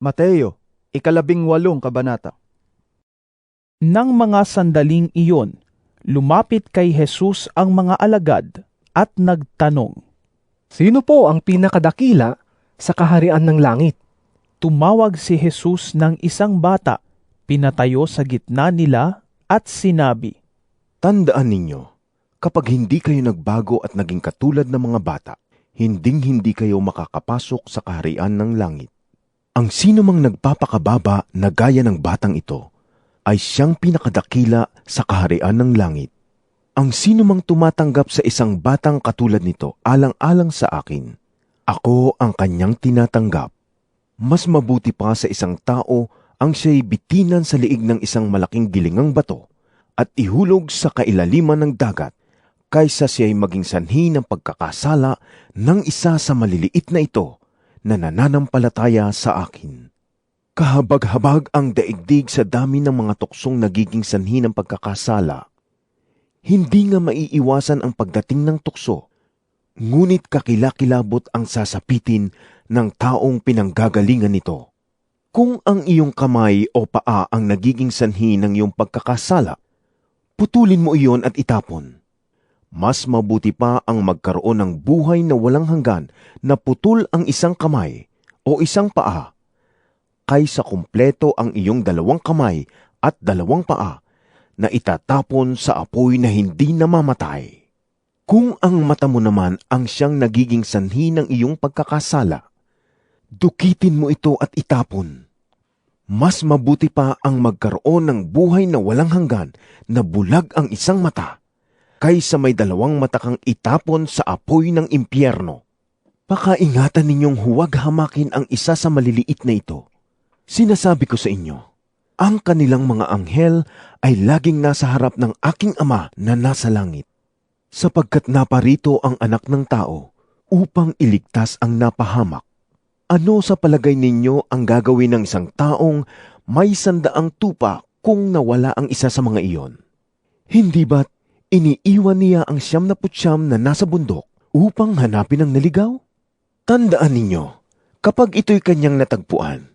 Mateo, 18 kabanata. Nang mga sandaling iyon, lumapit kay Jesus ang mga alagad at nagtanong. Sino po ang pinakadakila sa kaharian ng langit? Tumawag si Jesus ng isang bata, pinatayo sa gitna nila at sinabi, Tandaan ninyo, kapag hindi kayo nagbago at naging katulad ng mga bata, hinding-hindi kayo makakapasok sa kaharian ng langit. Ang sino mang nagpapakababa na gaya ng batang ito, ay siyang pinakadakila sa kaharian ng langit. Ang sino mang tumatanggap sa isang batang katulad nito alang-alang sa akin, ako ang kanyang tinatanggap. Mas mabuti pa sa isang tao ang siya'y bitinan sa liig ng isang malaking gilingang bato at ihulog sa kailaliman ng dagat, kaysa siya'y maging sanhi ng pagkakasala ng isa sa maliliit na ito na nananampalataya sa akin. Kahabag-habag ang daigdig sa dami ng mga tuksong nagiging sanhi ng pagkakasala. Hindi nga maiiwasan ang pagdating ng tukso, ngunit kakilakilabot ang sasapitin ng taong pinanggagalingan nito. Kung ang iyong kamay o paa ang nagiging sanhi ng iyong pagkakasala, putulin mo iyon at itapon. Mas mabuti pa ang magkaroon ng buhay na walang hanggan na putol ang isang kamay o isang paa, kaysa kumpleto ang iyong 2 kamay at 2 paa na itatapon sa apoy na hindi namamatay. Kung ang mata mo naman ang siyang nagiging sanhi ng iyong pagkakasala, dukitin mo ito at itapon. Mas mabuti pa ang magkaroon ng buhay na walang hanggan na bulag ang isang mata, kaysa may 2 mata kang itapon sa apoy ng impyerno. Pakaingatan ninyong huwag hamakin ang isa sa maliliit na ito. Sinasabi ko sa inyo, ang kanilang mga anghel ay laging nasa harap ng aking Ama na nasa langit, sapagkat naparito ang Anak ng Tao upang iligtas ang napahamak. Ano sa palagay ninyo ang gagawin ng isang taong may 100 tupa kung nawala ang isa sa mga iyon? Hindi ba't iniiwan niya ang 99 na nasa bundok upang hanapin ang naligaw? Tandaan ninyo, kapag ito'y kanyang natagpuan,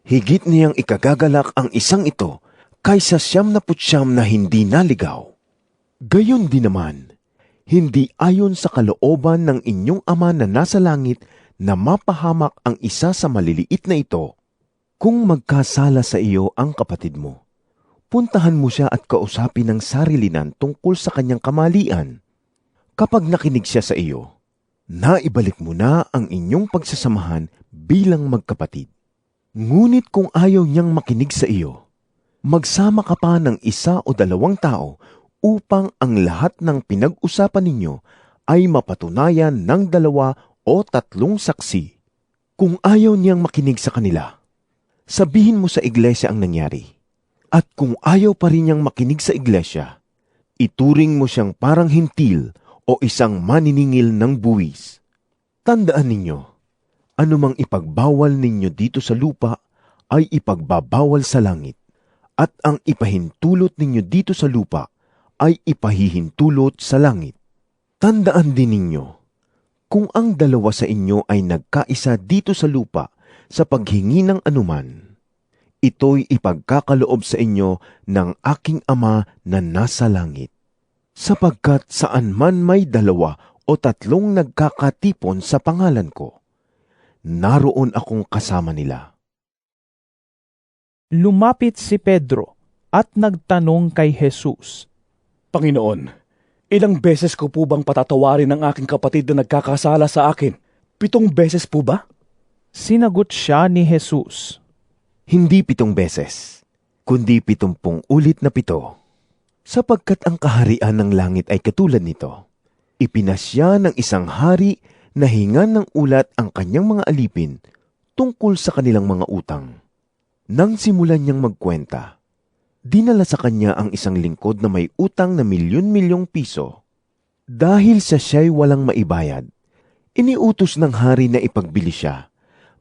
higit niyang ikagagalak ang isang ito kaysa 99 na hindi naligaw. Gayon din naman, hindi ayon sa kalooban ng inyong Ama na nasa langit na mapahamak ang isa sa maliliit na ito. Kung magkasala sa iyo ang kapatid mo, puntahan mo siya at kausapin ng sarilinan tungkol sa kanyang kamalian. Kapag nakinig siya sa iyo, naibalik mo na ang inyong pagsasamahan bilang magkapatid. Ngunit kung ayaw niyang makinig sa iyo, magsama ka pa ng 1 o 2 tao upang ang lahat ng pinag-usapan ninyo ay mapatunayan ng 2 o 3 saksi. Kung ayaw niyang makinig sa kanila, sabihin mo sa iglesia ang nangyari. At kung ayaw pa rin niyang makinig sa iglesia, ituring mo siyang parang hintil o isang maniningil ng buwis. Tandaan ninyo, anumang ipagbawal ninyo dito sa lupa ay ipagbabawal sa langit, at ang ipahintulot ninyo dito sa lupa ay ipahihintulot sa langit. Tandaan din ninyo, kung ang 2 sa inyo ay nagkaisa dito sa lupa sa paghingi ng anuman, ito'y ipagkakaloob sa inyo ng aking Ama na nasa langit. Sapagkat saan man may 2 o 3 nagkakatipon sa pangalan ko, naroon akong kasama nila. Lumapit si Pedro at nagtanong kay Jesus, Panginoon, ilang beses ko po bang patatawarin ang aking kapatid na nagkakasala sa akin? 7 beses po ba? Sinagot siya ni Jesus, Hindi 7 beses, kundi 70 ulit na 7. Sapagkat ang kaharian ng langit ay katulad nito. Ipinasya ng isang hari na hingan ng ulat ang kanyang mga alipin tungkol sa kanilang mga utang. Nang simulan niyang magkwenta, dinala sa kanya ang isang lingkod na may utang na milyon-milyong piso. Dahil sa siya'y walang maibayad, iniutos ng hari na ipagbili siya,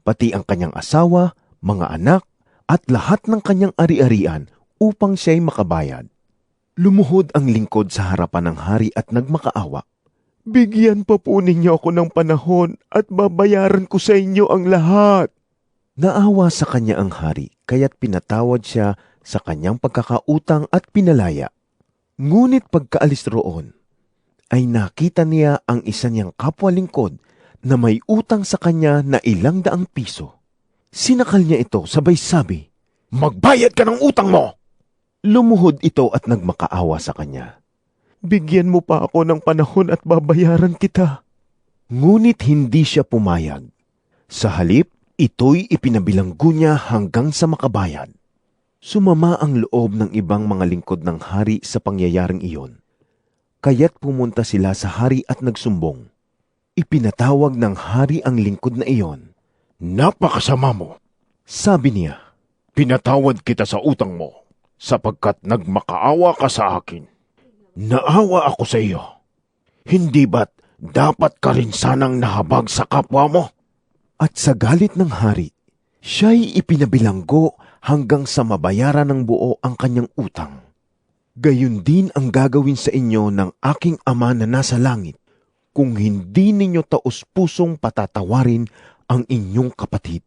pati ang kanyang asawa, mga anak, at lahat ng kanyang ari-arian upang siya'y makabayad. Lumuhod ang lingkod sa harapan ng hari at nagmakaawa. Bigyan pa po ninyo ako ng panahon at babayaran ko sa inyo ang lahat. Naawa sa kanya ang hari, kaya't pinatawad siya sa kanyang pagkakautang at pinalaya. Ngunit pagkaalis roon, ay nakita niya ang isa niyang kapwa-lingkod na may utang sa kanya na 200 piso. Sinakal niya ito sabay sabi, "Magbayad ka ng utang mo!" Lumuhod ito at nagmakaawa sa kanya. "Bigyan mo pa ako ng panahon at babayaran kita." Ngunit hindi siya pumayag. Sa halip, ito'y ipinabilanggo niya hanggang sa makabayad. Sumama ang loob ng ibang mga lingkod ng hari sa pangyayaring iyon. Kaya't pumunta sila sa hari at nagsumbong. Ipinatawag ng hari ang lingkod na iyon. "Napakasama mo," sabi niya. "Pinatawad kita sa utang mo, sapagkat nagmakaawa ka sa akin. Naawa ako sa iyo. Hindi ba't dapat ka rin sanang nahabag sa kapwa mo?" At sa galit ng hari, siya'y ipinabilanggo hanggang sa mabayaran ng buo ang kanyang utang. Gayon din ang gagawin sa inyo ng aking Ama na nasa langit, kung hindi ninyo taos-pusong patatawarin ang inyong kapatid.